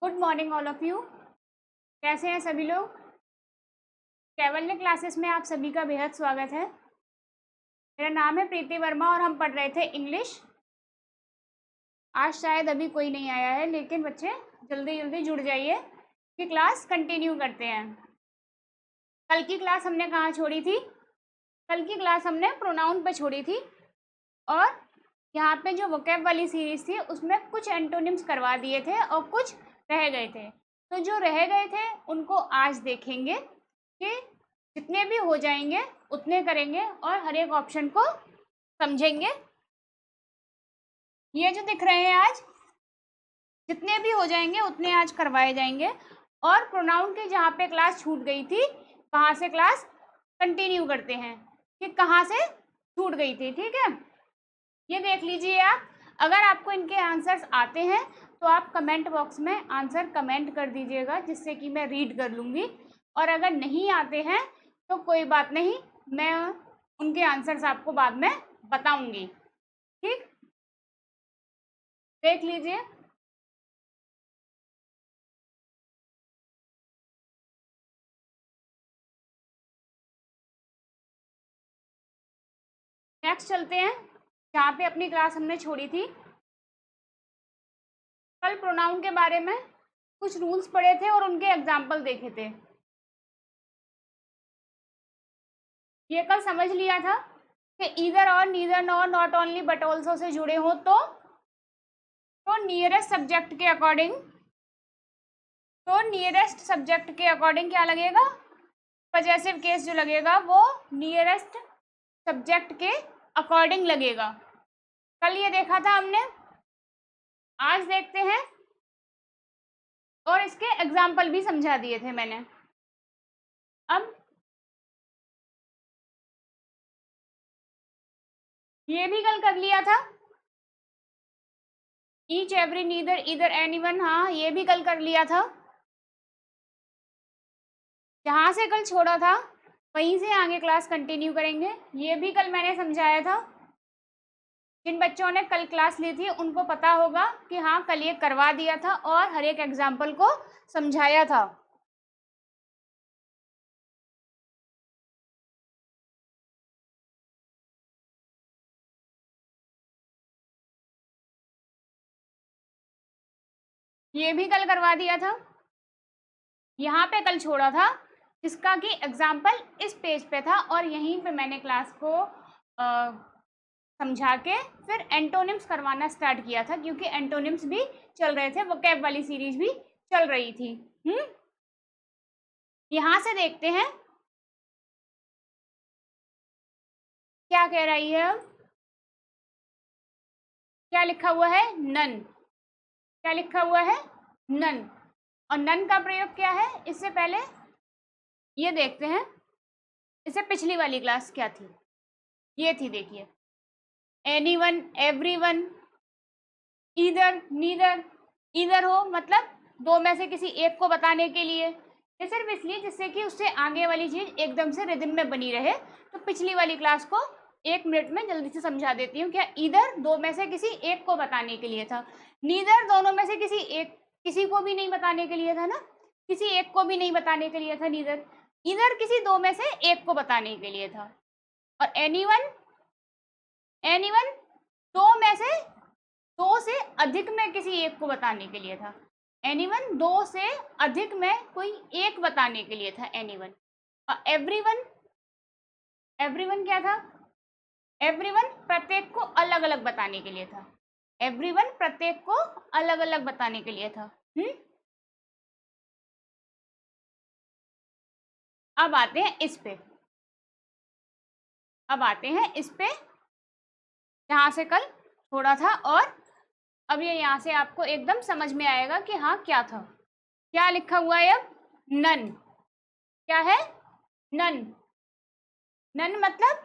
Good morning all of you. कैसे हैं सभी लोग? कैवल्य क्लासेस में आप सभी का बेहद स्वागत है। मेरा नाम है प्रीति वर्मा और हम पढ़ रहे थे इंग्लिश। आज शायद अभी कोई नहीं आया है, लेकिन बच्चे जल्दी जल्दी जुड़ जाइए कि क्लास कंटिन्यू करते हैं। कल की क्लास हमने कहाँ छोड़ी थी? कल की क्लास हमने प्रोनाउन पे छोड़ी थी और यहाँ पे जो वोकैब वाली सीरीज थी उसमें कुछ एंटोनिम्स करवा दिए थे और कुछ रह गए थे। तो जो रह गए थे उनको आज देखेंगे कि जितने भी हो जाएंगे उतने करेंगे और हर एक ऑप्शन को समझेंगे। ये जो दिख रहे हैं आज जितने भी हो जाएंगे उतने आज करवाए जाएंगे। और प्रोनाउन की जहाँ पे क्लास छूट गई थी वहाँ से क्लास कंटिन्यू करते हैं कि कहाँ से छूट गई थी। ठीक है, ये देख लीजिए आप। अगर आपको इनके आंसर्स आते हैं तो आप कमेंट बॉक्स में आंसर कमेंट कर दीजिएगा, जिससे कि मैं रीड कर लूँगी। और अगर नहीं आते हैं तो कोई बात नहीं, मैं उनके आंसर्स आपको बाद में बताऊंगी। ठीक, देख लीजिए। नेक्स्ट चलते हैं जहाँ पे अपनी क्लास हमने छोड़ी थी। कल प्रोनाउन के बारे में कुछ रूल्स पढ़े थे और उनके एग्जाम्पल देखे थे। ये कल समझ लिया था कि ईदर और, neither, nor, not only but also say जुड़े हो तो नियरेस्ट सब्जेक्ट के अकॉर्डिंग क्या लगेगा? पजेसिव केस जो लगेगा वो नियरेस्ट सब्जेक्ट के अकॉर्डिंग लगेगा। कल ये देखा था हमने, आज देखते हैं और इसके एग्जाम्पल भी समझा दिए थे मैंने। अब ये भी कल कर लिया था, each, every, neither, either, anyone. हाँ, ये भी कल कर लिया था। जहाँ से कल छोड़ा था वहीं से आगे क्लास कंटिन्यू करेंगे। ये भी कल मैंने समझाया था। जिन बच्चों ने कल क्लास ली थी उनको पता होगा कि हाँ, कल ये करवा दिया था और हर एक एग्जाम्पल को समझाया था। ये भी कल करवा दिया था। यहाँ पे कल छोड़ा था जिसका कि एग्जाम्पल इस पेज पे था और यहीं पे मैंने क्लास को समझा के फिर एंटोनिम्स करवाना स्टार्ट किया था, क्योंकि एंटोनिम्स भी चल रहे थे, वोकैब वाली सीरीज भी चल रही थी। यहाँ से देखते हैं क्या कह रही है। अब क्या लिखा हुआ है? नन। क्या लिखा हुआ है? नन। और नन का प्रयोग क्या है? इससे पहले ये देखते हैं, इससे पिछली वाली क्लास क्या थी। ये थी, देखिए, anyone, everyone, either, neither. Either हो मतलब दो में से किसी एक को बताने के लिए, ये सिर्फ इसलिए जिससे कि उससे आगे वाली चीज एकदम से रिदम में बनी रहे। तो पिछली वाली क्लास को 1 मिनट में जल्दी से समझा देती हूँ। क्या ईदर दो में से किसी एक को बताने के लिए था, नीदर दोनों में से किसी को भी नहीं बताने के लिए था ना, किसी एक को भी नहीं बताने के लिए था नीदर। ईदर किसी दो में से एक को बताने के लिए था। और एनीवन, एनीवन दो से अधिक में किसी एक को बताने के लिए था। एनीवन दो से अधिक में कोई एक बताने के लिए था, एनीवन। और एवरीवन, एवरीवन क्या था? एवरीवन प्रत्येक को अलग अलग बताने के लिए था। एवरीवन प्रत्येक को अलग अलग बताने के लिए था। अब आते हैं इस पे, जहां से कल छोड़ा था। और अब ये यहाँ से आपको एकदम समझ में आएगा कि हाँ क्या था। क्या लिखा हुआ है अब? नन। क्या है? नन। नन मतलब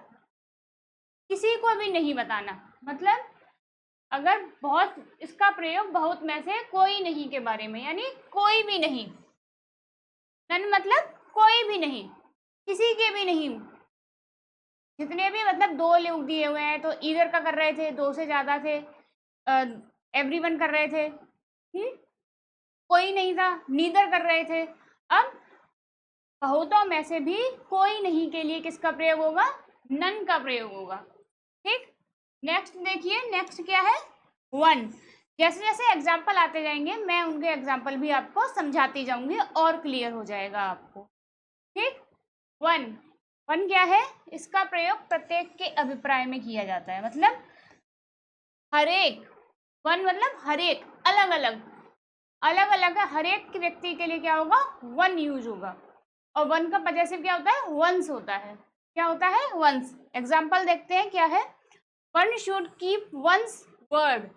किसी को भी नहीं बताना। मतलब अगर बहुत, इसका प्रयोग बहुत में से कोई नहीं के बारे में, यानी कोई भी नहीं। नन मतलब कोई भी नहीं, किसी के भी नहीं। जितने भी, मतलब दो लोग दिए हुए हैं तो ईदर का कर रहे थे, दो से ज्यादा थे, एवरीवन कर रहे थे, कोई नहीं था, नीदर कर रहे थे। अब बहुतों में से भी कोई नहीं के लिए किसका प्रयोग होगा? नन का प्रयोग होगा। ठीक, नेक्स्ट देखिए, नेक्स्ट क्या है? वन। जैसे जैसे एग्जाम्पल आते जाएंगे मैं उनके एग्जाम्पल भी आपको समझाती जाऊंगी और क्लियर हो जाएगा आपको। ठीक, वन। वन क्या है? इसका प्रयोग प्रत्येक के अभिप्राय में किया जाता है, मतलब हरेक। वन मतलब हरेक, अलग अलग, अलग अलग हर एक व्यक्ति के लिए क्या होगा? वन यूज होगा। और वन का पजेसिव क्या होता है? वंस होता है। क्या होता है? वंस। एग्जाम्पल देखते हैं क्या है। One should keep once word.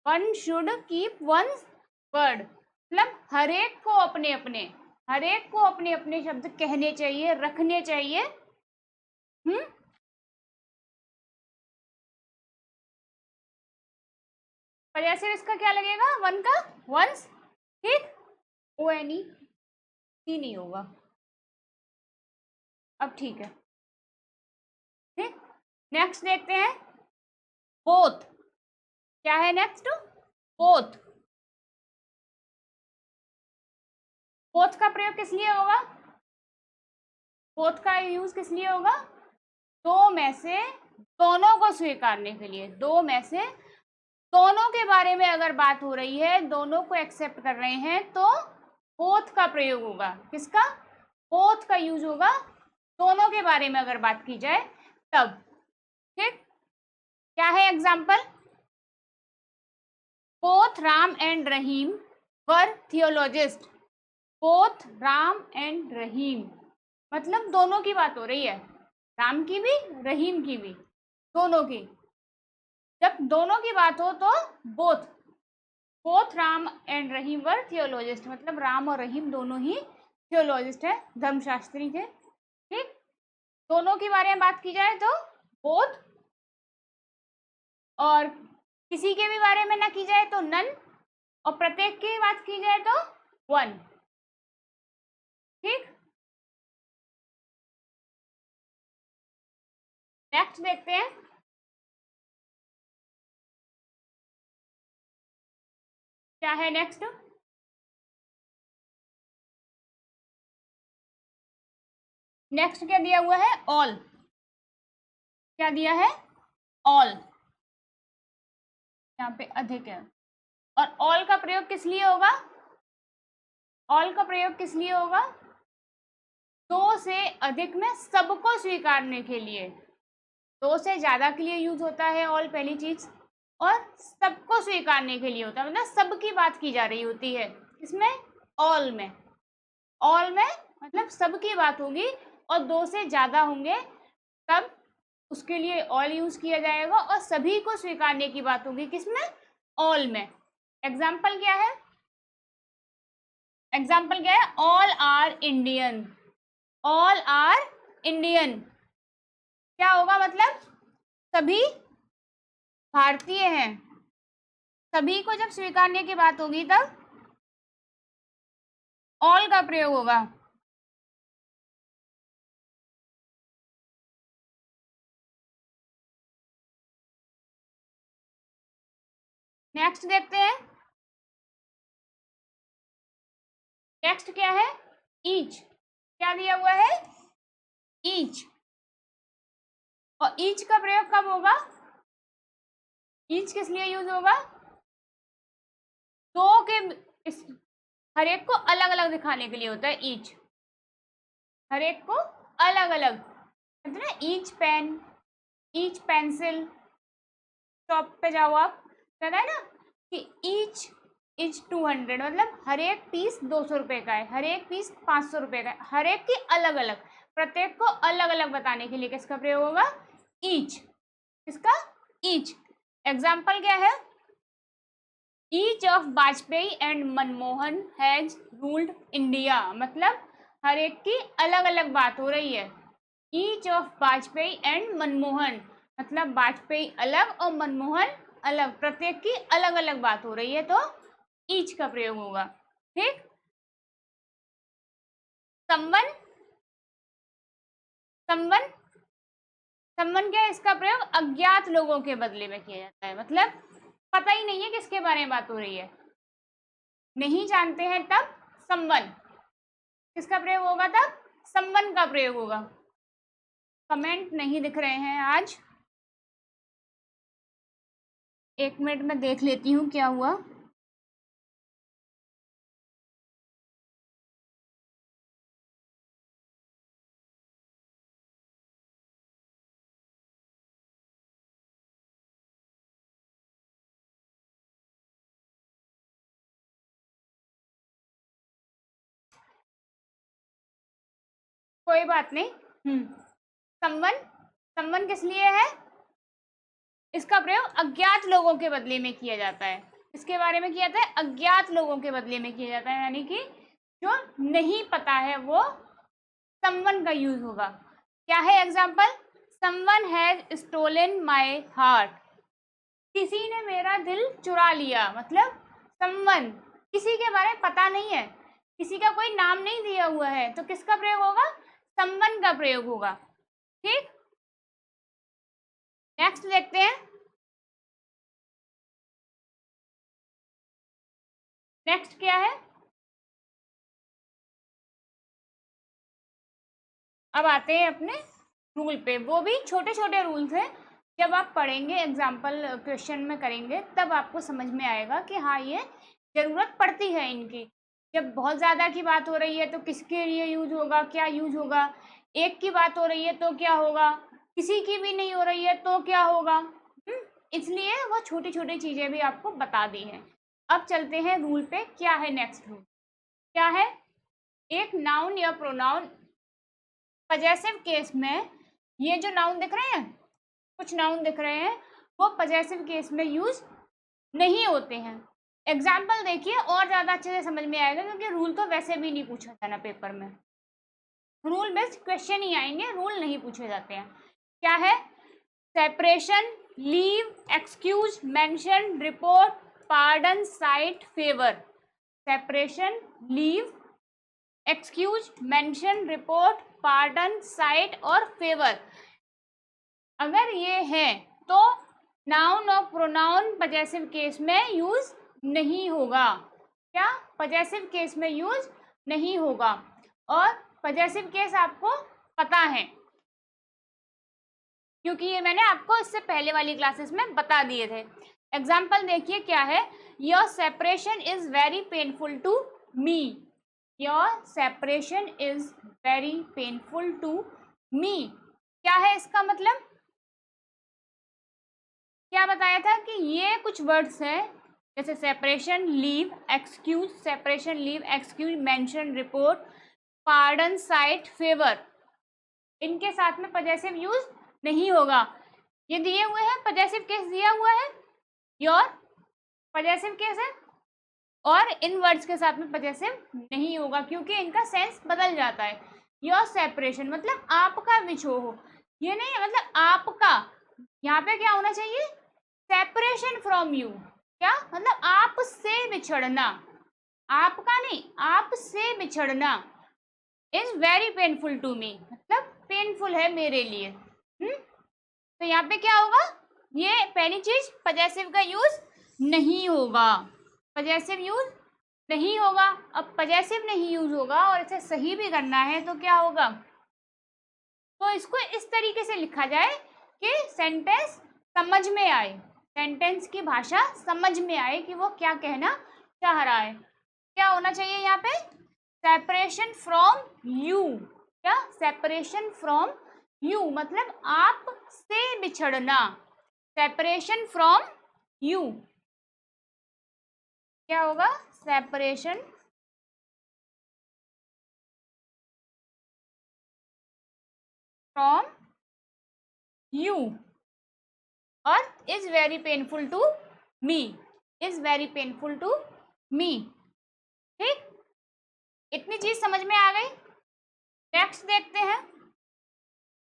One should keep once word मतलब हरेक को अपने अपने, हरेक को अपने अपने शब्द कहने चाहिए, रखने चाहिए। पजेसिव इसका क्या लगेगा? वन का वंस। ठीक, ओ एन ई सी नहीं होगा। अब ठीक है। ठीक, नेक्स्ट देखते हैं बोथ। क्या है नेक्स्ट? बोथ। बोथ का प्रयोग किस लिए होगा? बोथ का यूज किस लिए होगा? दो में से दोनों को स्वीकारने के लिए। दो में से दोनों के बारे में अगर बात हो रही है, दोनों को एक्सेप्ट कर रहे हैं, तो बोथ का प्रयोग होगा। किसका? बोथ का यूज होगा दोनों के बारे में अगर बात की जाए तब। ठीक, क्या है example? Both Ram and Rahim were theologist. Both Ram and Rahim मतलब दोनों की बात हो रही है, राम की भी रहीम की भी, दोनों की। जब दोनों की बात हो तो both, both Ram and Rahim were theologist मतलब राम और रहीम दोनों ही थियोलॉजिस्ट है, धर्मशास्त्री थे। ठीक, दोनों के बारे में बात की जाए तो बोथ, और किसी के भी बारे में ना की जाए तो नन, और प्रत्येक की बात की जाए तो वन। ठीक, नेक्स्ट देखते हैं क्या है नेक्स्ट। नेक्स्ट क्या दिया हुआ है? ऑल। क्या दिया है? ऑल। यहाँ पे अधिक है। और ऑल का प्रयोग किस लिए होगा? ऑल का प्रयोग किस लिए होगा? दो से अधिक में सबको स्वीकारने के लिए। दो से ज्यादा के लिए यूज होता है ऑल, पहली चीज। और सबको स्वीकारने के लिए होता है, मतलब सबकी बात की जा रही होती है। इसमें ऑल में, ऑल में मतलब सबकी बात होगी, और दो से ज्यादा होंगे तब उसके लिए ऑल यूज किया जाएगा, और सभी को स्वीकारने की बात होगी किसमें? ऑल में। एग्जाम्पल क्या है? एग्जाम्पल क्या है? All are Indian. All are Indian क्या होगा? मतलब सभी भारतीय हैं। सभी को जब स्वीकारने की बात होगी तब ऑल का प्रयोग होगा। नेक्स्ट देखते हैं, नेक्स्ट क्या है? ईच। क्या दिया हुआ है? ईच। और ईच का प्रयोग कब होगा? ईच किस लिए यूज होगा? दो के इस हर एक को अलग अलग दिखाने के लिए होता है ईच। हर एक को अलग अलग, मतलब each pen, each pencil. Shop पे जाओ आप, कहता है ना कि ईच इज 200 मतलब हर एक पीस 200 रुपए का है, हर एक पीस 500 रुपए का है। हर एक की अलग अलग, प्रत्येक को अलग अलग बताने के लिए किसका प्रयोग होगा? ईच। किसका? ईच। एग्जाम्पल क्या है? Each of Vajpayee and Manmohan has ruled India मतलब हर एक की अलग अलग बात हो रही है। Each of Vajpayee and Manmohan मतलब वाजपेयी अलग और मनमोहन अलग, प्रत्येक की अलग अलग बात हो रही है, तो ईच का प्रयोग होगा। ठीक, संवन। संवन, संवन क्या है? इसका प्रयोग अज्ञात लोगों के बदले में किया जाता है, मतलब पता ही नहीं है किसके बारे में बात हो रही है। नहीं जानते हैं तब समवन, किसका प्रयोग होगा तब? समवन का प्रयोग होगा। कमेंट नहीं दिख रहे हैं आज, 1 मिनट में देख लेती हूँ क्या हुआ। कोई बात नहीं। समवन, समवन किस लिए है? इसका प्रयोग अज्ञात लोगों के बदले में किया जाता है। इसके बारे में किया जाता है, अज्ञात लोगों के बदले में किया जाता है, यानी कि जो नहीं पता है वो समवन का यूज होगा। क्या है example? Someone has stolen my heart, किसी ने मेरा दिल चुरा लिया। मतलब समवन, किसी के बारे में पता नहीं है, किसी का कोई नाम नहीं दिया हुआ है, तो किसका प्रयोग होगा? समवन का प्रयोग होगा। ठीक, नेक्स्ट देखते हैं। नेक्स्ट क्या है? अब आते हैं अपने रूल पे, वो भी छोटे छोटे रूल्स हैं। जब आप पढ़ेंगे, एग्जाम्पल क्वेश्चन में करेंगे, तब आपको समझ में आएगा कि हाँ ये ज़रूरत पड़ती है इनकी। जब बहुत ज़्यादा की बात हो रही है तो किसके लिए यूज होगा, क्या यूज होगा, एक की बात हो रही है तो क्या होगा, किसी की भी नहीं हो रही है तो क्या होगा। इसलिए वो छोटी छोटी चीज़ें भी आपको बता दी हैं। अब चलते हैं रूल पे। क्या है नेक्स्ट रूल? क्या है? एक नाउन या प्रोनाउन पजेसिव केस में, ये जो नाउन दिख रहे हैं, कुछ नाउन दिख रहे हैं, वो पजेसिव केस में यूज नहीं होते हैं। एग्जाम्पल देखिए और ज़्यादा अच्छे से समझ में आएगा, क्योंकि रूल तो वैसे भी नहीं पूछा था ना पेपर में, रूल बेस्ड क्वेश्चन ही आएंगे, रूल नहीं पूछे जाते हैं। क्या है? Separation, leave, excuse, mention, report, pardon, site, favour. Separation, leave, excuse, mention, report, pardon, site और फेवर। अगर ये है तो नाउन और प्रोनाउन पजेसिव केस में यूज नहीं होगा। क्या? पजेसिव केस में यूज नहीं होगा। और पजेसिव केस आपको पता है, क्योंकि ये मैंने आपको इससे पहले वाली क्लासेस में बता दिए थे। एग्जाम्पल देखिए क्या है? Your separation is very painful to me. Your separation is very painful to me. क्या है इसका मतलब? क्या बताया था कि ये कुछ वर्ड्स हैं, जैसे separation, leave, excuse, separation, leave, excuse, mention, report, pardon, site, favour. इनके साथ में पजेसिव यूज नहीं होगा। ये दिए हुए हैं, पजेसिव केस दिया हुआ है, योर पजेसिव केस है, और इन वर्ड्स के साथ में पजेसिव नहीं होगा, क्योंकि इनका सेंस बदल जाता है। योर सेपरेशन मतलब आपका विछोह, ये नहीं है मतलब आपका। यहाँ पे क्या होना चाहिए? Separation from you. क्या मतलब? आपसे बिछड़ना, आपका नहीं, आपसे बिछड़ना। Is very painful to me मतलब पेनफुल है मेरे लिए। तो यहाँ पे क्या होगा? ये पहली चीज, पजेसिव का यूज नहीं होगा, पजेसिव यूज नहीं होगा। अब पजेसिव नहीं यूज होगा और इसे सही भी करना है तो क्या होगा? तो इसको इस तरीके से लिखा जाए कि सेंटेंस समझ में आए, सेंटेंस की भाषा समझ में आए कि वो क्या कहना चाह रहा है। क्या होना चाहिए यहाँ पे? Separation from you. क्या? सेपरेशन फ्रॉम यू मतलब आप से बिछड़ना। सेपरेशन फ्रॉम यू क्या होगा? सेपरेशन फ्रॉम यू और is very painful to me, is very painful to me. ठीक, इतनी चीज समझ में आ गई। नेक्स्ट देखते हैं।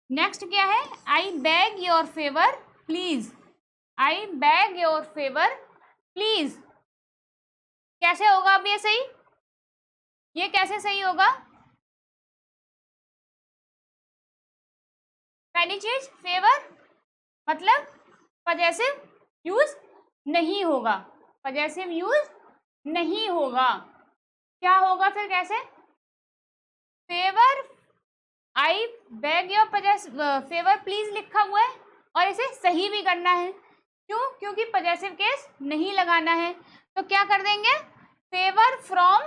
नेक्स्ट क्या है? I beg your favour please. I beg your favour please. कैसे होगा अब ये सही? ये कैसे सही होगा? पहली चीज, फेवर मतलब पजेसिव यूज नहीं होगा, पजेसिव यूज नहीं होगा। क्या होगा फिर? कैसे? Favour, I bag your favour please लिखा हुआ है और इसे सही भी करना है। क्यों? क्योंकि पजेसिव केस नहीं लगाना है। तो क्या कर देंगे? Favour from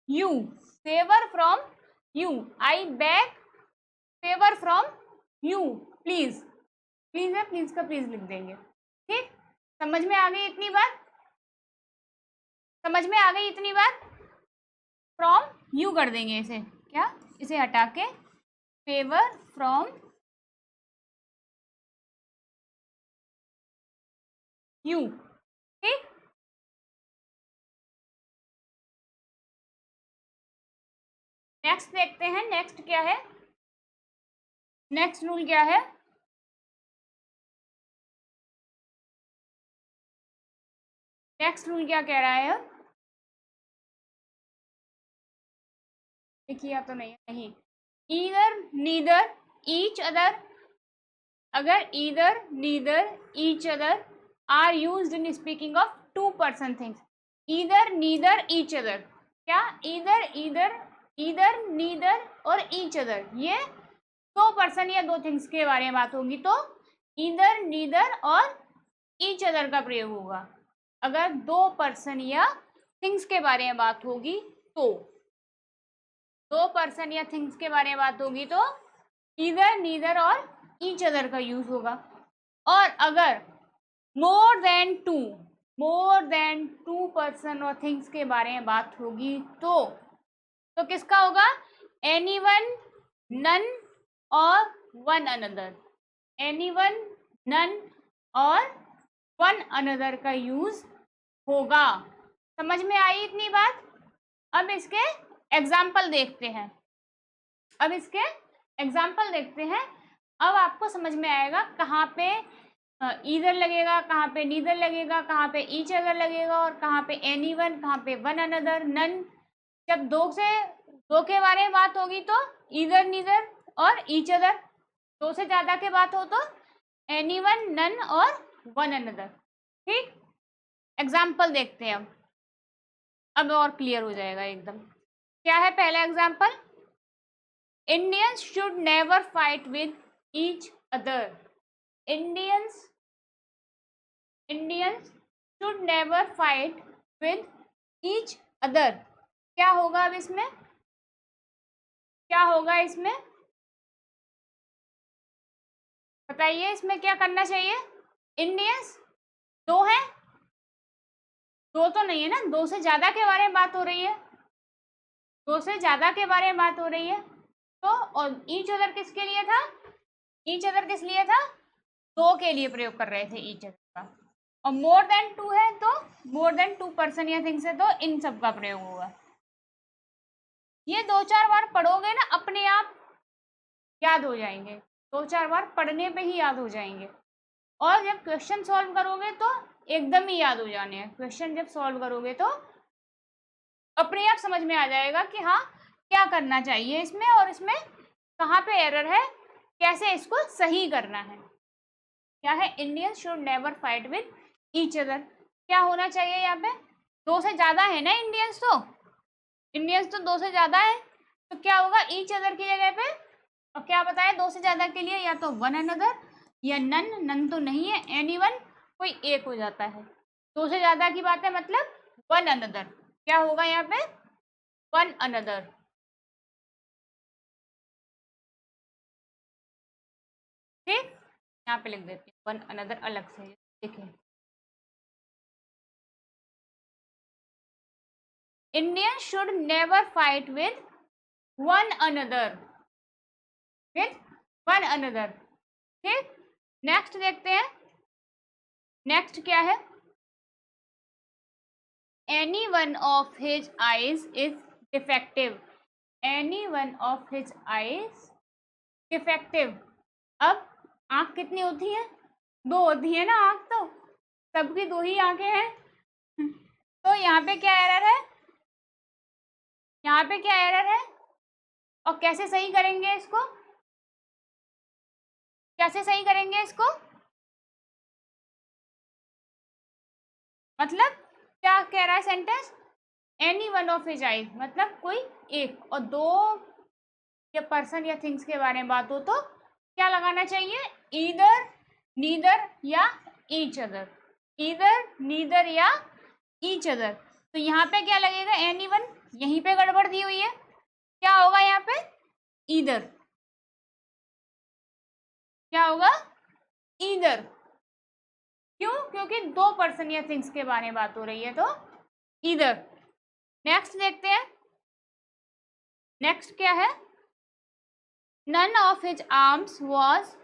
you, favour from you, I bag favour from you please. Please है, प्लीज का प्लीज लिख देंगे। ठीक, समझ में आ गई इतनी बात? समझ में आ गई इतनी बात? फ्रॉम यू कर देंगे इसे, क्या, इसे हटा के फेवर फ्रॉम यू। ठीक, नेक्स्ट देखते हैं। नेक्स्ट क्या है? नेक्स्ट रूल क्या है? नेक्स्ट रूल क्या कह रहा है? देखिए, तो नहीं है, नहीं। Either, neither, each other. अगर either, neither, each other are used in speaking of two person things. Either, neither, each other. क्या? ईदर, ईदर, ईदर, नीदर और ईच अदर, ये दो पर्सन या दो थिंग्स के बारे में बात होगी तो ईदर, नीदर और ईच अदर का प्रयोग होगा। अगर दो पर्सन या थिंग्स के बारे में बात होगी तो, दो पर्सन या थिंग्स के बारे में बात होगी तो ईदर, नीदर और ईच अदर का यूज होगा। और अगर मोर देन टू पर्सन और थिंग्स के बारे में बात होगी तो किसका होगा? एनीवन, नन और वन अनदर। एनीवन, नन और वन अनदर का यूज होगा। समझ में आई इतनी बात? अब इसके एग्जाम्पल देखते हैं। अब आपको समझ में आएगा कहाँ पे ईदर लगेगा, कहाँ पे नीदर लगेगा, कहाँ पे ईच अदर लगेगा और कहाँ पे एनीवन, कहाँ पे वन अनदर, नन। जब दो के बारे में बात होगी तो ईदर, नीदर और ईच अदर। दो से ज्यादा के बात हो तो एनीवन, नन और वन अनदर। ठीक, एग्जाम्पल देखते हैं अब और क्लियर हो जाएगा एकदम। क्या है पहला example? Indians should never fight with each other. Indians should never fight with each other. क्या होगा अब इसमें? क्या होगा इसमें? बताइए, इसमें क्या करना चाहिए? इंडियंस दो है? दो तो नहीं है ना, दो से ज्यादा के बारे में बात हो रही है। दो से ज्यादा के बारे में बात हो रही है तो, और ईच अदर किसके लिए था? ईच अदर किस लिए था? दो के लिए प्रयोग कर रहे थे ईच अदर का। और मोर देन टू है तो मोर देन टू पर्सन या थिंग्स है तो इन सब का प्रयोग होगा। ये दो चार बार पढ़ोगे ना, अपने आप याद हो जाएंगे। दो चार बार पढ़ने पे ही याद हो जाएंगे। और जब क्वेश्चन सॉल्व करोगे तो एकदम ही याद हो जाने हैं। क्वेश्चन जब सॉल्व करोगे तो अपने आप समझ में आ जाएगा कि हाँ, क्या करना चाहिए इसमें और इसमें कहाँ पे एरर है, कैसे इसको सही करना है। क्या है? Indians should never fight with each other. क्या होना चाहिए यहाँ पे? दो से ज्यादा है ना इंडियंस तो दो से ज्यादा है तो क्या होगा? ईच अदर की जगह पे, और क्या बताया दो से ज्यादा के लिए? या तो वन अनदर या नन तो नहीं है, एनीवन कोई एक हो जाता है। दो से ज्यादा की बात है मतलब वन अनदर। क्या होगा यहाँ पे? One another. ठीक, यहाँ पे लिख देती हूँ वन अनदर अलग से, देखिए। Indian should never fight with one another, ठीक। नेक्स्ट देखते हैं। नेक्स्ट क्या है? Any one of his eyes is defective. Any one of his eyes defective. अब आंख कितनी होती है? दो होती है ना आंख, तो सबकी दो ही आंखें हैं। तो यहाँ पे क्या एरर है? यहाँ पे क्या एरर है और कैसे सही करेंगे इसको? कैसे सही करेंगे इसको? मतलब क्या कह रहा है sentence? Any one of his eyes, मतलब कोई एक, और दो या पर्सन या थिंग्स के बारे में बात हो तो क्या लगाना चाहिए? ईदर, नीदर या ईच अदर, ईदर, नीदर या ईच अदर। तो यहाँ पे क्या लगेगा? एनी वन, यहीं पे गड़बड़ दी हुई है, क्या होगा यहाँ पे? ईदर, क्या होगा? ईदर। क्यों? क्योंकि दो पर्सन या थिंग्स के बारे में बात हो रही है, तो ईदर। नेक्स्ट देखते हैं, नेक्स्ट क्या है? None of his arms was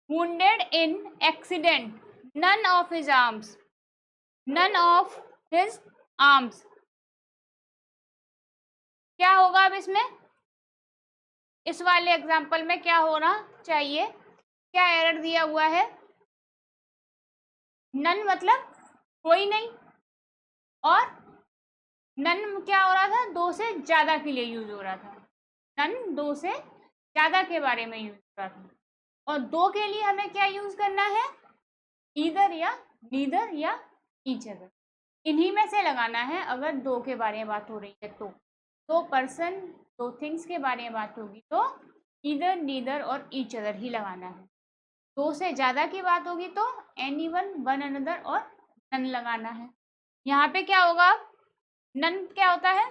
wounded in accident, none of his arms, none of his arms, क्या होगा अब इसमें? इस वाले एग्जाम्पल में क्या होना चाहिए? क्या एरर दिया हुआ है? नन मतलब कोई नहीं, और नन क्या हो रहा था? दो से ज्यादा के लिए यूज हो रहा था, नन दो से ज्यादा के बारे में यूज हो रहा था, और दो के लिए हमें क्या यूज करना है? ईदर या नीदर या ईच अदर, इन्हीं में से लगाना है। अगर दो के बारे में बात हो रही है तो, दो पर्सन, दो थिंग्स के बारे में बात होगी तो ईदर, नीदर और ईच अदर ही लगाना है। दो से ज़्यादा की बात होगी तो एनी वन, वन अनदर और नन लगाना है। यहाँ पे क्या होगा? नन क्या होता है?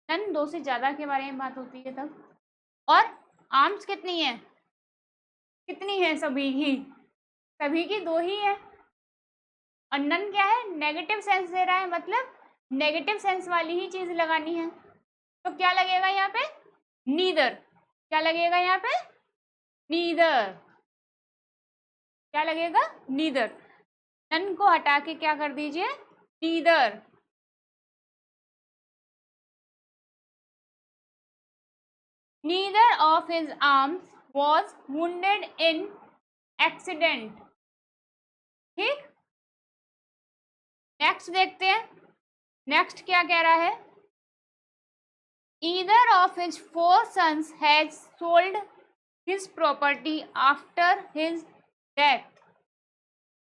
नन दो से ज़्यादा के बारे में बात होती है तब। और आर्म्स कितनी है? कितनी है? सभी की, सभी की दो ही है। और नन क्या है? नेगेटिव सेंस दे रहा है, मतलब नेगेटिव सेंस वाली ही चीज लगानी है। तो क्या लगेगा यहाँ पे? नीदर। क्या लगेगा यहाँ पे? नीदर। क्या लगेगा? नीदर। नन को हटा के क्या कर दीजिए? Neither. Neither of his arms was wounded in accident. ठीक, नेक्स्ट देखते हैं, नेक्स्ट क्या कह रहा है? Either of his four sons has sold his property after his death.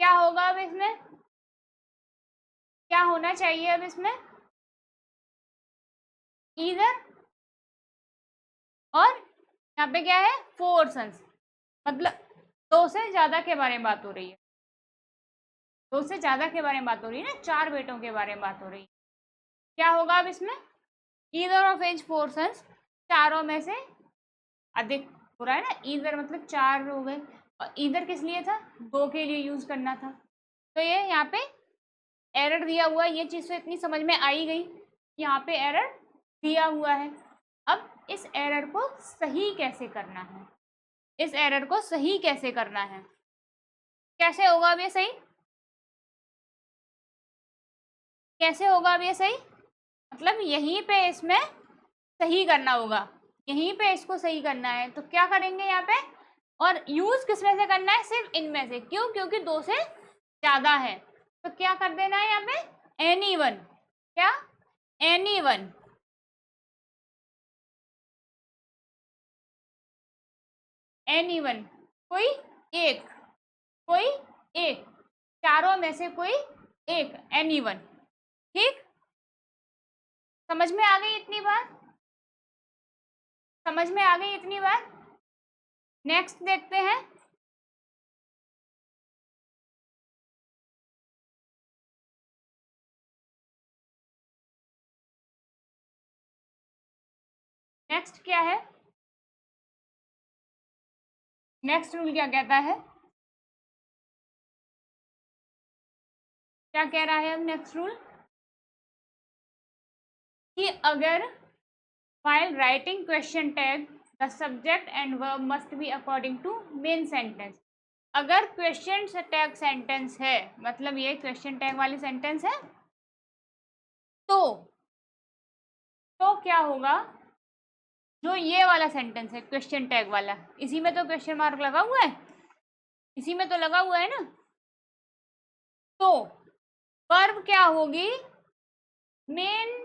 क्या होगा अब इसमें? क्या होना चाहिए अब इसमें? Either, और यहाँ पे क्या है? फोर सन्स, मतलब दो से ज्यादा के बारे में बात हो रही है, दो से ज्यादा के बारे में बात हो रही है ना, चार बेटों के बारे में बात हो रही है। क्या होगा अब इसमें? Either of his four sons, चारों में से अधिक हो रहा है ना, ईदर मतलब चार हो गए, और ईदर किस लिए था? दो के लिए यूज करना था। तो ये यहाँ पे एरर दिया हुआ है, ये चीज़ तो इतनी समझ में आई गई, यहाँ पे एरर दिया हुआ है। अब इस एरर को सही कैसे करना है? इस एरर को सही कैसे करना है? कैसे होगा अब ये सही? कैसे होगा अब ये सही? मतलब यहीं पे इसमें सही करना होगा, यहीं पे इसको सही करना है। तो क्या करेंगे यहाँ पे? और यूज किस में से करना है? सिर्फ इनमें से। क्यों? क्योंकि दो से ज्यादा है, तो क्या कर देना है यहाँ पे? Any one. क्या? Any one. एनी वन, कोई एक, कोई एक, चारों में से कोई एक, एनी वन। ठीक, समझ में आ गई इतनी बात? समझ में आ गई इतनी बात? नेक्स्ट देखते हैं, नेक्स्ट क्या है? नेक्स्ट रूल क्या कहता है? क्या कह रहा है अब नेक्स्ट रूल? कि अगर while writing question tag the subject and verb must be according to main sentence, अगर क्वेश्चन टैग सेंटेंस है, मतलब ये क्वेश्चन टैग वाली सेंटेंस है, तो क्या होगा? जो ये वाला सेंटेंस है क्वेश्चन टैग वाला, इसी में तो क्वेश्चन मार्क लगा हुआ है, इसी में तो लगा हुआ है ना, तो वर्ब क्या होगी? मेन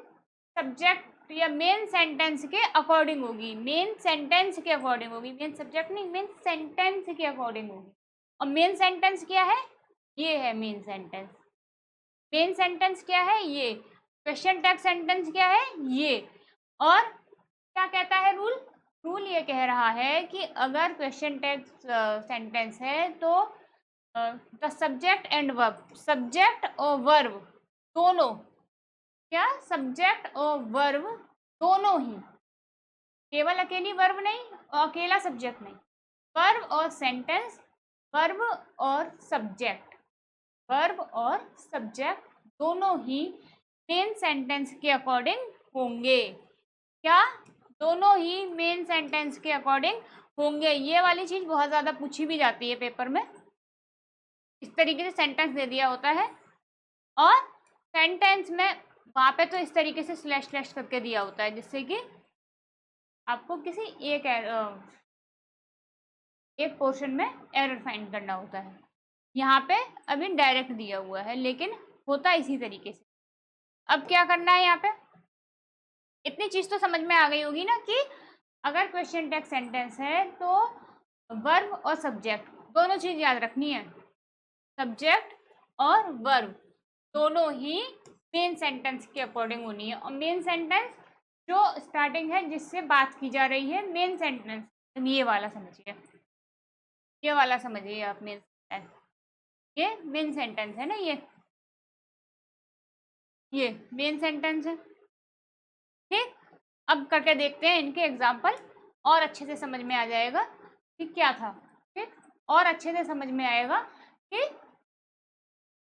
सब्जेक्ट या मेन सेंटेंस के अकॉर्डिंग होगी, मेन सेंटेंस के अकॉर्डिंग होगी, मेन सब्जेक्ट नहीं, मेन सेंटेंस के अकॉर्डिंग होगी। और मेन सेंटेंस क्या है? ये है मेन सेंटेंस। मेन सेंटेंस क्या है ये, क्वेश्चन टैग सेंटेंस क्या है ये। और क्या कहता है रूल, रूल ये कह रहा है कि अगर क्वेश्चन टैग सेंटेंस है तो the subject and verb, subject और वर्ब दोनों, क्या सब्जेक्ट और वर्ब दोनों ही, केवल अकेली वर्ब नहीं और अकेला सब्जेक्ट नहीं, वर्ब और सेंटेंस, वर्ब और सब्जेक्ट, वर्ब और सब्जेक्ट दोनों ही मेन सेंटेंस के अकॉर्डिंग होंगे। क्या, दोनों ही मेन सेंटेंस के अकॉर्डिंग होंगे। ये वाली चीज बहुत ज्यादा पूछी भी जाती है पेपर में, इस तरीके से सेंटेंस दे दिया होता है और सेंटेंस में वहां पे तो इस तरीके से स्लैश स्लैश करके दिया होता है जिससे कि आपको किसी एक पोर्शन में एरर फाइंड करना होता है। यहाँ पे अभी डायरेक्ट दिया हुआ है लेकिन होता इसी तरीके से। अब क्या करना है, यहाँ पे इतनी चीज तो समझ में आ गई होगी ना कि अगर क्वेश्चन टैग सेंटेंस है तो वर्ब और सब्जेक्ट दोनों चीज याद रखनी है, सब्जेक्ट और वर्ब दोनों ही मेन सेंटेंस के अकॉर्डिंग होनी है। और मेन सेंटेंस जो स्टार्टिंग है जिससे बात की जा रही है, मेन सेंटेंस ये वाला समझिए, ये वाला समझिए आप, मेन सेंटेंस, ये मेन सेंटेंस है ना, ये मेन सेंटेंस है। ठीक, अब करके देखते हैं इनके एग्जाम्पल और अच्छे से समझ में आ जाएगा कि क्या था। ठीक, और अच्छे से समझ में आएगा कि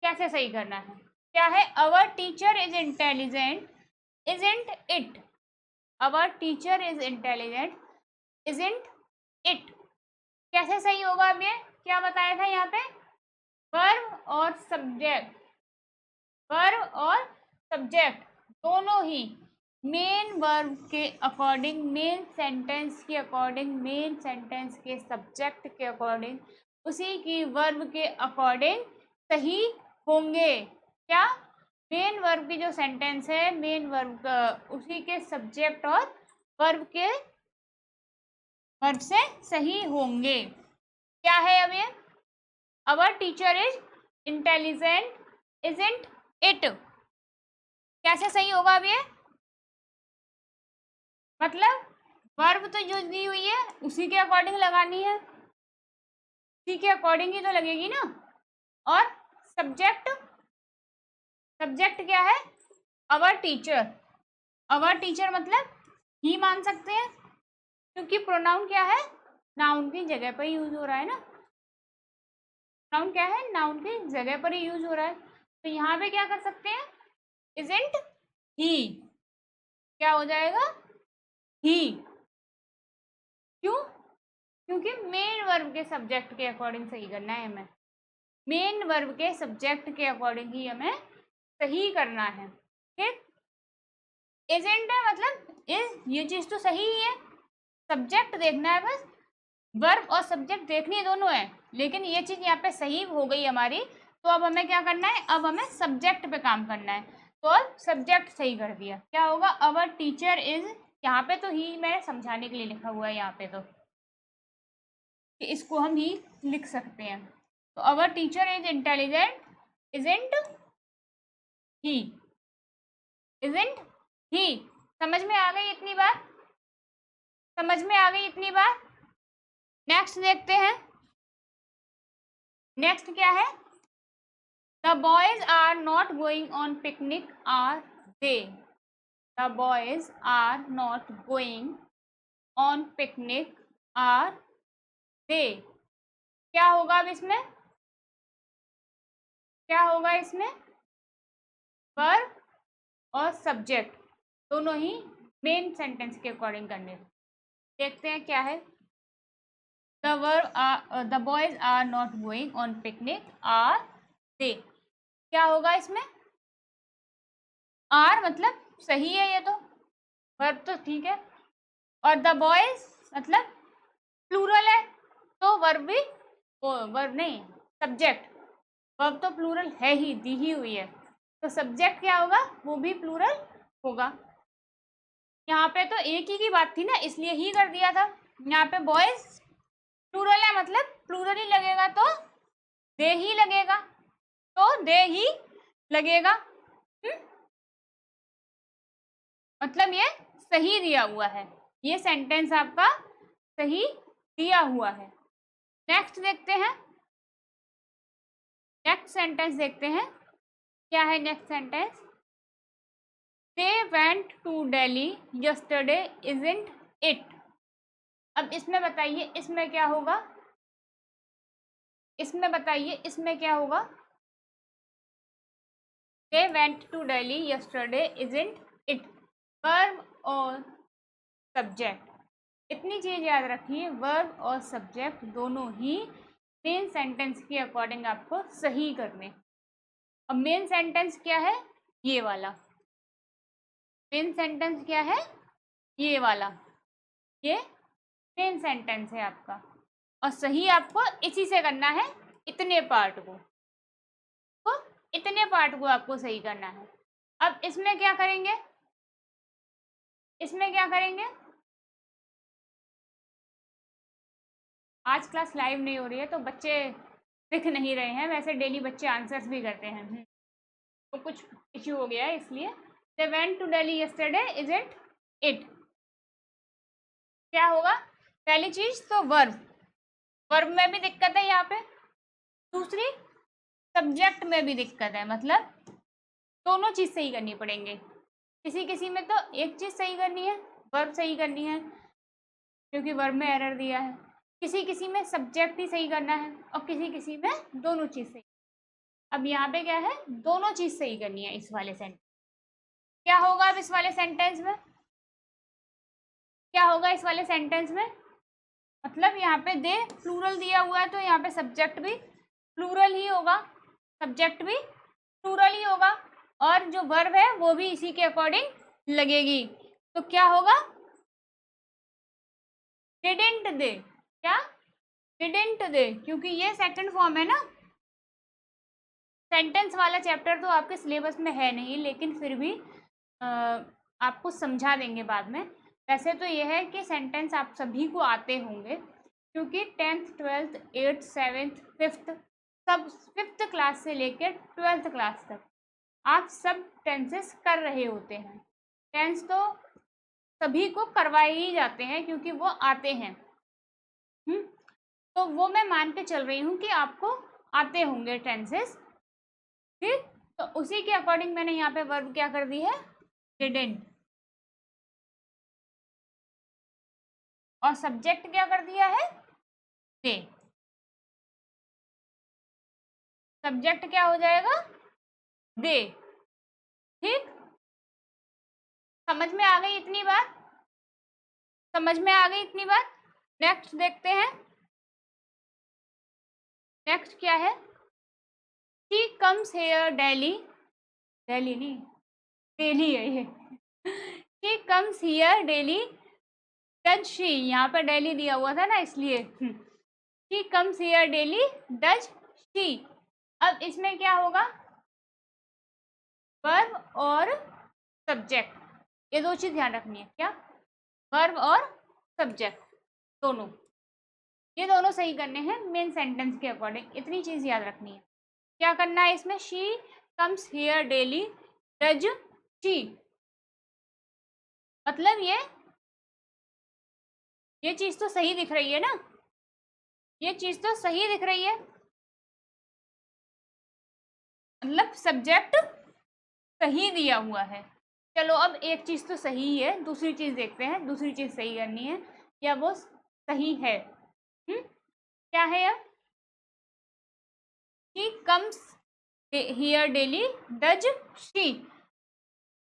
कैसे सही करना है। क्या है, our teacher is intelligent isn't it, our teacher is intelligent isn't it, कैसे सही होगा। अब ये क्या बताया था यहाँ पे, वर्ब और सब्जेक्ट, वर्ब और सब्जेक्ट दोनों ही मेन वर्ब के अकॉर्डिंग, मेन सेंटेंस के अकॉर्डिंग, मेन सेंटेंस के सब्जेक्ट के अकॉर्डिंग, उसी की वर्ब के अकॉर्डिंग सही होंगे। क्या, मेन वर्ब की जो सेंटेंस है, मेन वर्ब उसी के सब्जेक्ट और वर्ब के वर्ब से सही होंगे। क्या है अब ये, our teacher is intelligent isn't it, कैसे सही होगा अब ये, मतलब वर्ब तो जो दी हुई है उसी के अकॉर्डिंग लगानी है, उसी के अकॉर्डिंग ही तो लगेगी ना। और सब्जेक्ट, सब्जेक्ट क्या है, अवर टीचर, अवर टीचर मतलब ही मान सकते हैं क्योंकि प्रोनाउन क्या है, नाउन की जगह पर यूज हो रहा है ना, नाउन क्या है, नाउन की जगह पर ही यूज हो रहा है। तो यहाँ पे क्या कर सकते हैं, इजंट ही, क्या हो जाएगा, ही। क्यों, क्योंकि मेन वर्ब के सब्जेक्ट के अकॉर्डिंग सही करना है हमें, मेन वर्ब के सब्जेक्ट के अकॉर्डिंग ही हमें सही करना है। ठीक, इजंट है मतलब इज, ये चीज तो सही ही है, सब्जेक्ट देखना है बस, वर्ब और सब्जेक्ट देखनी दोनों है, लेकिन ये चीज यहाँ पे सही हो गई हमारी। तो अब हमें क्या करना है, अब हमें सब्जेक्ट पे काम करना है। तो अब सब्जेक्ट सही कर दिया, क्या होगा, अवर टीचर इज, यहाँ पे तो ही मैंने समझाने के लिए लिखा हुआ है, यहाँ पे तो कि इसको हम ही लिख सकते हैं। तो our teacher is intelligent isn't he, isn't he, समझ में आ गई इतनी बार, समझ में आ गई इतनी बार। नेक्स्ट देखते हैं, नेक्स्ट क्या है, the boys are not going on picnic are they, the boys are not going on picnic are they, क्या होगा अब इसमें, क्या होगा इसमें, वर्ब और सब्जेक्ट दोनों ही मेन सेंटेंस के अकॉर्डिंग करने। देखते हैं क्या है, the verb, the boys are not going on picnic are they, क्या होगा इसमें, आर मतलब सही है, ये तो वर्ब तो ठीक है, और द बॉयज मतलब प्लूरल है तो वर्ब भी, वर्ब नहीं, सब्जेक्ट, वर्ब तो प्लूरल है ही, दी ही हुई है, तो सब्जेक्ट क्या होगा, वो भी प्लूरल होगा। यहाँ पे तो एक ही की बात थी ना, इसलिए ही कर दिया था। यहाँ पे बॉयज प्लूरल है मतलब प्लूरल ही लगेगा, तो दे ही लगेगा, तो दे ही लगेगा। मतलब ये सही दिया हुआ है, ये सेंटेंस आपका सही दिया हुआ है। नेक्स्ट देखते हैं, नेक्स्ट सेंटेंस देखते हैं क्या है next sentence. They went to Delhi yesterday isn't it. अब इसमें बताइए इसमें क्या होगा, इसमें बताइए इसमें क्या होगा। They went to Delhi yesterday isn't it, verb और सब्जेक्ट। इतनी चीज याद रखिए, वर्ब और सब्जेक्ट दोनों ही मेन सेंटेंस के अकॉर्डिंग आपको सही करने। अब मेन सेंटेंस क्या है, ये वाला मेन सेंटेंस क्या है, ये वाला, ये मेन सेंटेंस है आपका, और सही आपको इसी से करना है, इतने पार्ट को, तो इतने पार्ट को आपको सही करना है। अब इसमें क्या करेंगे, इसमें क्या करेंगे, आज क्लास लाइव नहीं हो रही है तो बच्चे दिख नहीं रहे हैं, वैसे डेली बच्चे आंसर्स भी करते हैं, तो कुछ इश्यू हो गया है इसलिए। They went to Delhi yesterday isn't it, क्या होगा पहली चीज तो वर्ब, वर्ब में भी दिक्कत है यहाँ पे, दूसरी सब्जेक्ट में भी दिक्कत है, मतलब दोनों चीज सही करनी पड़ेंगे। किसी किसी में तो एक चीज सही करनी है, वर्ब सही करनी है क्योंकि वर्ब में एरर दिया है, किसी किसी में सब्जेक्ट ही सही करना है, और किसी किसी में दोनों चीज सही। अब यहाँ पे क्या है, दोनों चीज सही करनी है इस वाले सेंटेंस। क्या होगा अब इस वाले सेंटेंस में, क्या होगा इस वाले सेंटेंस में, मतलब यहाँ पे दे प्लूरल दिया हुआ है तो यहाँ पे सब्जेक्ट भी प्लूरल ही होगा, सब्जेक्ट भी प्लूरल ही होगा, और जो वर्ब है वो भी इसी के अकॉर्डिंग लगेगी। तो क्या होगा, डिडंट दे, क्या डिडंट दे, क्योंकि ये सेकंड फॉर्म है ना। सेंटेंस वाला चैप्टर तो आपके सिलेबस में है नहीं, लेकिन फिर भी आपको समझा देंगे बाद में। वैसे तो यह है कि सेंटेंस आप सभी को आते होंगे, क्योंकि 10th 12th 8th 7th 5th सब 5th क्लास से लेकर 12th क्लास तक आप सब टेंसेस कर रहे होते हैं। टेंस तो सभी को करवाए ही जाते हैं क्योंकि वो आते हैं। तो वो मैं मान के चल रही हूँ कि आपको आते होंगे टेंसेस, ठीक। तो उसी के अकॉर्डिंग मैंने यहाँ पे वर्ब क्या कर दी है, डिडंट, और सब्जेक्ट क्या कर दिया है, दे। सब्जेक्ट क्या हो जाएगा, दे, ठीक। समझ में आ गई इतनी बात, समझ में आ गई इतनी बात। नेक्स्ट देखते हैं, नेक्स्ट क्या है, she comes here daily, daily नहीं डेली है ये, she comes here daily does she, यहाँ पर डेली दिया हुआ था ना इसलिए, she comes here daily does she. अब इसमें क्या होगा, वर्ब और सब्जेक्ट, ये दो चीज ध्यान रखनी है, क्या वर्ब और सब्जेक्ट दोनों, ये दोनों सही करने हैं मेन सेंटेंस के अकॉर्डिंग, इतनी चीज याद रखनी है। क्या करना है इसमें, she comes here daily does she, मतलब ये चीज तो सही दिख रही है ना, ये चीज तो सही दिख रही है, मतलब सब्जेक्ट सही दिया हुआ है। चलो अब एक चीज तो सही है, दूसरी चीज देखते हैं, दूसरी चीज सही करनी है या वो सही है। क्या है अब, she comes here daily does she,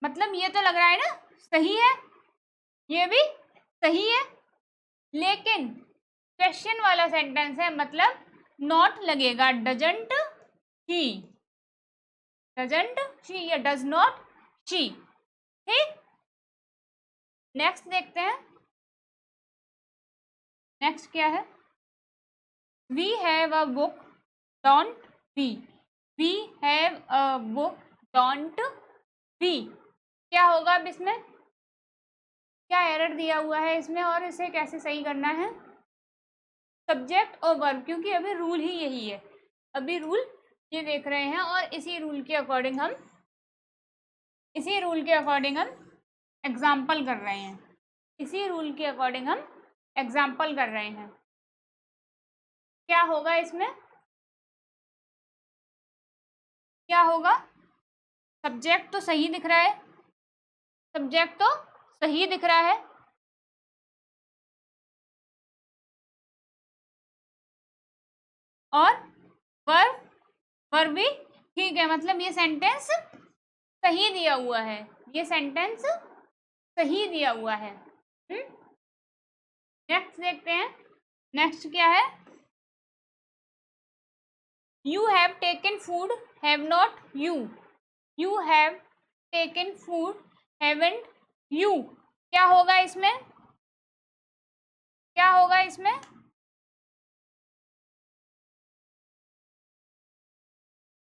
मतलब ये तो लग रहा है ना सही है, ये भी सही है, लेकिन क्वेश्चन वाला सेंटेंस है, मतलब नॉट लगेगा, डजंट शी, डजंट शी या डज नॉट शी, ठीक। नेक्स्ट देखते हैं, नेक्स्ट क्या है, we have a book don't we have a book don't we, क्या होगा अब इसमें, क्या एरर दिया हुआ है इसमें और इसे कैसे सही करना है, सब्जेक्ट और वर्ब, क्योंकि अभी रूल ही यही है, अभी रूल ये देख रहे हैं और इसी रूल के अकॉर्डिंग हम एग्जाम्पल कर रहे हैं। इसी रूल के अकॉर्डिंग हम एग्जाम्पल कर रहे हैं। क्या होगा इसमें? क्या होगा? सब्जेक्ट तो सही दिख रहा है, सब्जेक्ट तो सही दिख रहा है, और वर्ब भी ठीक है, मतलब ये सेंटेंस सही दिया हुआ है, ये सेंटेंस सही दिया हुआ है। नेक्स्ट देखते हैं, नेक्स्ट क्या है? You have taken food, have not you. You have taken food, haven't you. क्या होगा इसमें? क्या होगा इसमें?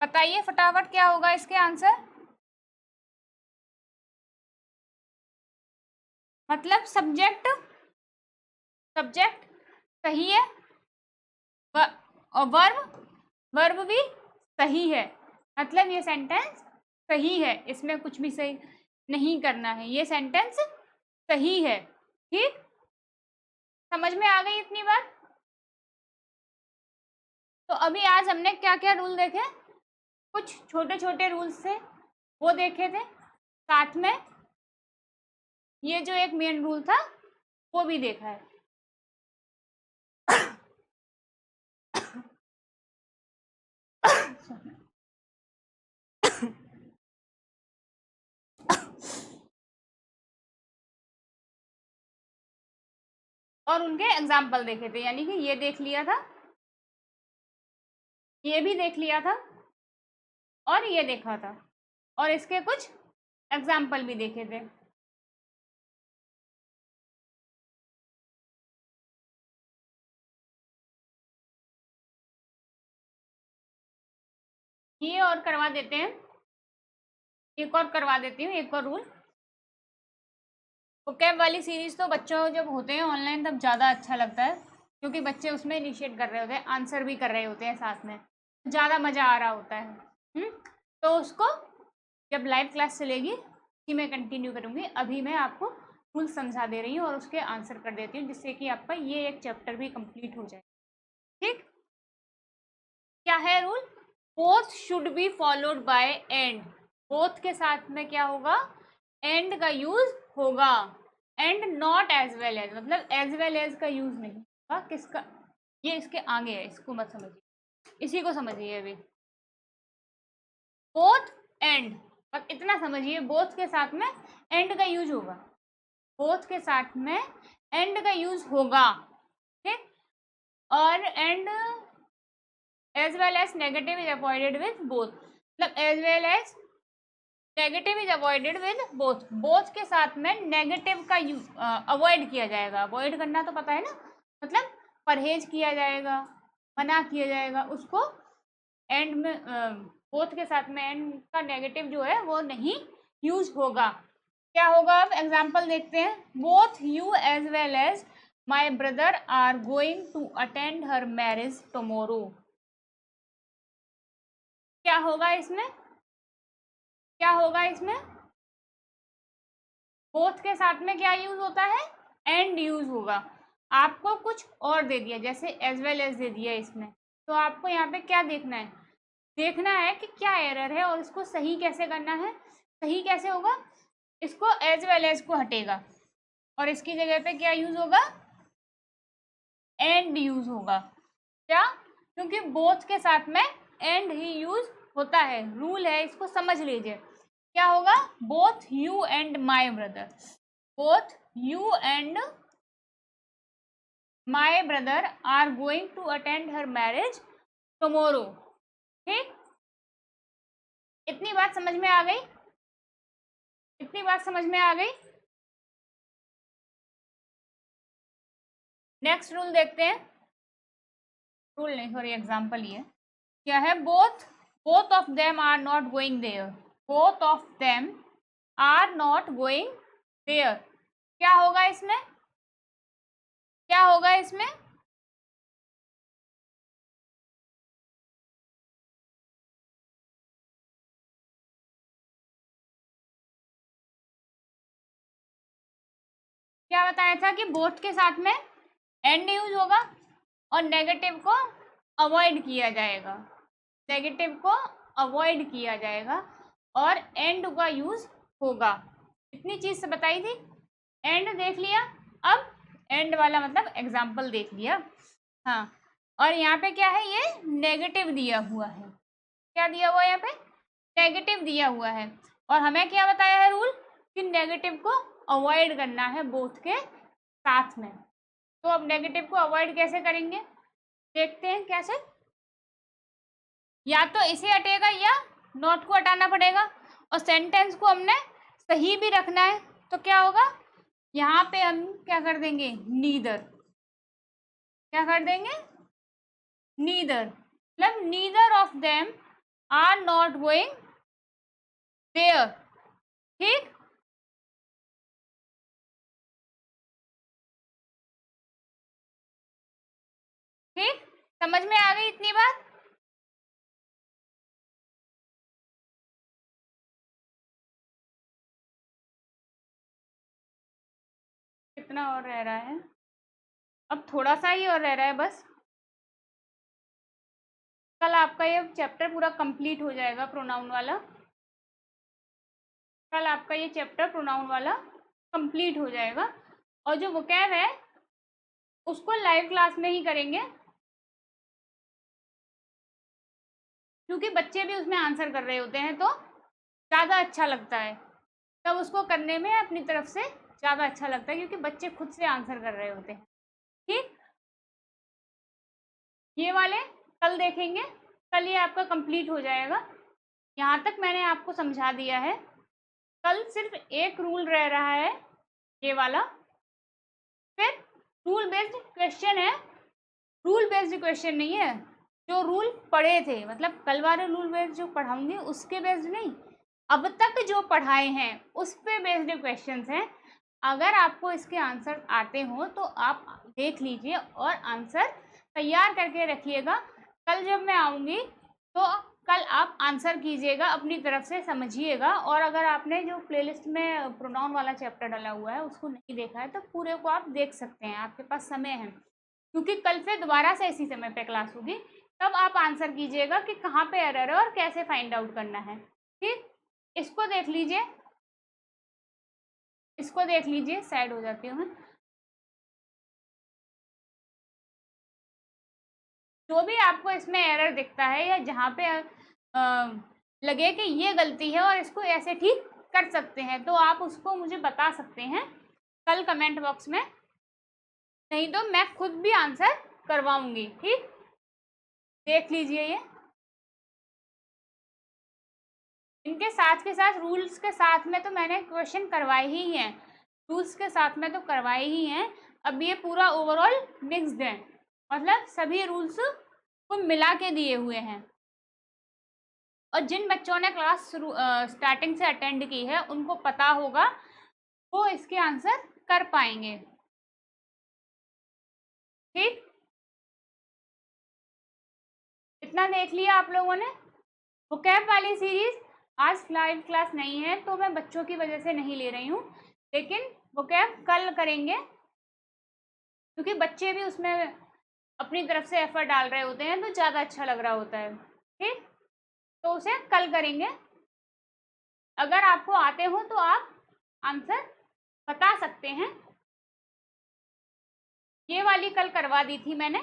बताइए फटाफट, क्या होगा इसके आंसर? मतलब सब्जेक्ट सही है, और वर्ब भी सही है, मतलब ये सेंटेंस सही है, इसमें कुछ भी सही नहीं करना है, ये सेंटेंस सही है। ठीक, समझ में आ गई इतनी बात? तो अभी आज हमने क्या क्या रूल देखे? कुछ छोटे छोटे रूल्स थे वो देखे थे, साथ में ये जो एक मेन रूल था वो भी देखा है। और उनके एग्जाम्पल देखे थे, यानी कि ये देख लिया था, ये भी देख लिया था, और ये देखा था, और इसके कुछ एग्जाम्पल भी देखे थे। ये और करवा देते हैं, एक और करवा देती हूँ, एक और रूल। वोकैब वाली सीरीज तो बच्चों जब होते हैं ऑनलाइन तब ज़्यादा अच्छा लगता है, क्योंकि बच्चे उसमें इनिशिएट कर रहे होते हैं, आंसर भी कर रहे होते हैं साथ में, ज़्यादा मज़ा आ रहा होता है। तो उसको जब लाइव क्लास चलेगी कि मैं कंटिन्यू करूँगी, अभी मैं आपको रूल समझा दे रही हूँ और उसके आंसर कर देती हूँ, जिससे कि आपका ये एक चैप्टर भी कंप्लीट हो जाए। ठीक, क्या है rule? Both should be followed by and. Both के साथ में क्या होगा? एंड का यूज होगा, and not as well as, मतलब एज वेल एज का यूज नहीं होगा। किसका? ये इसके आगे है, इसको मत समझिए, इसी को समझिए अभी। बोथ एंड, बस इतना समझिए, बोथ के साथ में एंड का यूज होगा, बोथ के साथ में एंड का यूज होगा। ठीक, और and as well as negative is avoided with both, मतलब as well as negative is avoided with both, both के साथ में नेगेटिव का यूज अवॉइड किया जाएगा। अवॉइड करना तो पता है ना, मतलब परहेज किया जाएगा, मना किया जाएगा उसको। एंड में बोथ के साथ में एंड का नेगेटिव जो है वो नहीं यूज होगा। क्या होगा? अब एग्जाम्पल देखते हैं। Both you as well as my brother are going to attend her marriage tomorrow. क्या होगा इसमें? क्या होगा इसमें? बोथ के साथ में क्या यूज होता है? एंड यूज होगा। आपको कुछ और दे दिया, जैसे एज वेल एज दे दिया इसमें, तो आपको यहाँ पे क्या देखना है? देखना है कि क्या एरर है और इसको सही कैसे करना है। सही कैसे होगा? इसको एज वेल एज को हटेगा और इसकी जगह पे क्या यूज होगा? एंड यूज होगा। क्या? क्योंकि बोथ के साथ में एंड ही यूज होता है, रूल है, इसको समझ लीजिए। क्या होगा? Both you and my brother, both you and my brother are going to attend her marriage tomorrow. ठीक, इतनी बात समझ में आ गई? इतनी बात समझ में आ गई? नेक्स्ट रूल देखते हैं, रूल नहीं सॉरी एग्जाम्पल ही है। क्या है? Both of them are not going there, both of them are not going there. क्या होगा इसमें? क्या होगा इसमें? क्या बताया था कि बोथ के साथ में एंड यूज होगा और नेगेटिव को अवॉइड किया जाएगा, नेगेटिव को अवॉइड किया जाएगा और एंड का यूज होगा। इतनी चीज से बताई थी। एंड देख लिया, अब एंड वाला मतलब एग्जाम्पल देख लिया। हाँ, और यहाँ पे क्या है, ये नेगेटिव दिया हुआ है। क्या दिया हुआ है यहाँ पे, नेगेटिव दिया हुआ है। और हमें क्या बताया है रूल, कि नेगेटिव को अवॉइड करना है बोथ के साथ में। तो अब नेगेटिव को अवॉइड कैसे करेंगे, देखते हैं कैसे। या तो इसे हटेगा या नॉट को हटाना पड़ेगा, और सेंटेंस को हमने सही भी रखना है। तो क्या होगा, यहाँ पे हम क्या कर देंगे, नीदर। क्या कर देंगे, नीदर, मतलब neither of them are not going there. ठीक, ठीक, समझ में आ गई इतनी बात। कितना और रह रहा है, अब थोड़ा सा ही और रह रहा है बस। कल आपका ये चैप्टर पूरा कंप्लीट हो जाएगा, प्रोनाउन वाला। कल आपका ये चैप्टर प्रोनाउन वाला कंप्लीट हो जाएगा। और जो वोकैब है उसको लाइव क्लास में ही करेंगे, क्योंकि बच्चे भी उसमें आंसर कर रहे होते हैं तो ज़्यादा अच्छा लगता है। तब उसको करने में अपनी तरफ से ज़्यादा अच्छा लगता है, क्योंकि बच्चे खुद से आंसर कर रहे होते हैं। ठीक, ये वाले कल देखेंगे, कल ये आपका कंप्लीट हो जाएगा। यहाँ तक मैंने आपको समझा दिया है। कल सिर्फ एक रूल रह रहा है, ये वाला। फिर रूल बेस्ड क्वेश्चन है, रूल बेस्ड क्वेश्चन नहीं है, जो रूल पढ़े थे, मतलब कल वाले रूल बेस्ड जो पढ़ाऊंगी उसके बेस्ड नहीं, अब तक जो पढ़ाए हैं उस पे बेस्ड क्वेश्चंस हैं। अगर आपको इसके आंसर आते हो तो आप देख लीजिए और आंसर तैयार करके रखिएगा। कल जब मैं आऊँगी तो कल आप आंसर कीजिएगा, अपनी तरफ से समझिएगा। और अगर आपने जो प्लेलिस्ट में प्रोनाउन वाला चैप्टर डाला हुआ है उसको नहीं देखा है तो पूरे को आप देख सकते हैं, आपके पास समय है, क्योंकि कल फिर दोबारा से इसी समय पे क्लास होगी। तब आप आंसर कीजिएगा कि कहाँ पे एरर है और कैसे फाइंड आउट करना है। ठीक, इसको देख लीजिए, इसको देख लीजिए, साइड हो जाती हूँ मैं। जो भी आपको इसमें एरर दिखता है या जहाँ पे लगे कि ये गलती है और इसको ऐसे ठीक कर सकते हैं, तो आप उसको मुझे बता सकते हैं कल कमेंट बॉक्स में, नहीं तो मैं खुद भी आंसर करवाऊंगी। ठीक, देख लीजिए ये, इनके साथ के साथ रूल्स के साथ में तो मैंने क्वेश्चन करवाए ही हैं, रूल्स के साथ में तो करवाए ही हैं। अब ये पूरा ओवरऑल मिक्स्ड है, मतलब सभी रूल्स को मिला के दिए हुए हैं। और जिन बच्चों ने क्लास स्टार्टिंग से अटेंड की है उनको पता होगा, वो इसके आंसर कर पाएंगे। ठीक, इतना देख लिया आप लोगों ने। वोकैब वाली सीरीज आज लाइव क्लास नहीं है तो मैं बच्चों की वजह से नहीं ले रही हूँ, लेकिन वोकैब कल करेंगे, क्योंकि बच्चे भी उसमें अपनी तरफ से एफर्ट डाल रहे होते हैं तो ज़्यादा अच्छा लग रहा होता है। ठीक, तो उसे कल करेंगे। अगर आपको आते हो तो आप आंसर बता सकते हैं। ये वाली कल करवा दी थी मैंने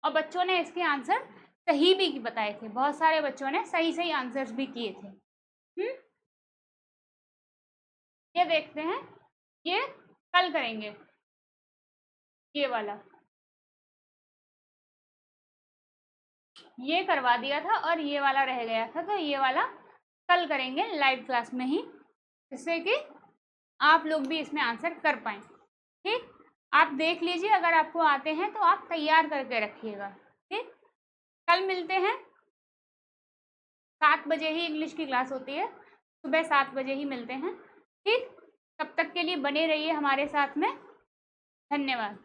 और बच्चों ने इसके आंसर सही भी बताए थे, बहुत सारे बच्चों ने सही सही आंसर्स भी किए थे। ये देखते हैं, ये कल करेंगे, ये वाला ये करवा दिया था और ये वाला रह गया था, तो ये वाला कल करेंगे लाइव क्लास में ही, जिससे कि आप लोग भी इसमें आंसर कर पाएँ। ठीक, आप देख लीजिए, अगर आपको आते हैं तो आप तैयार करके रखिएगा। ठीक, कल मिलते हैं, 7 बजे ही इंग्लिश की क्लास होती है, सुबह 7 बजे ही मिलते हैं। ठीक, तब तक के लिए बने रहिए हमारे साथ में। धन्यवाद।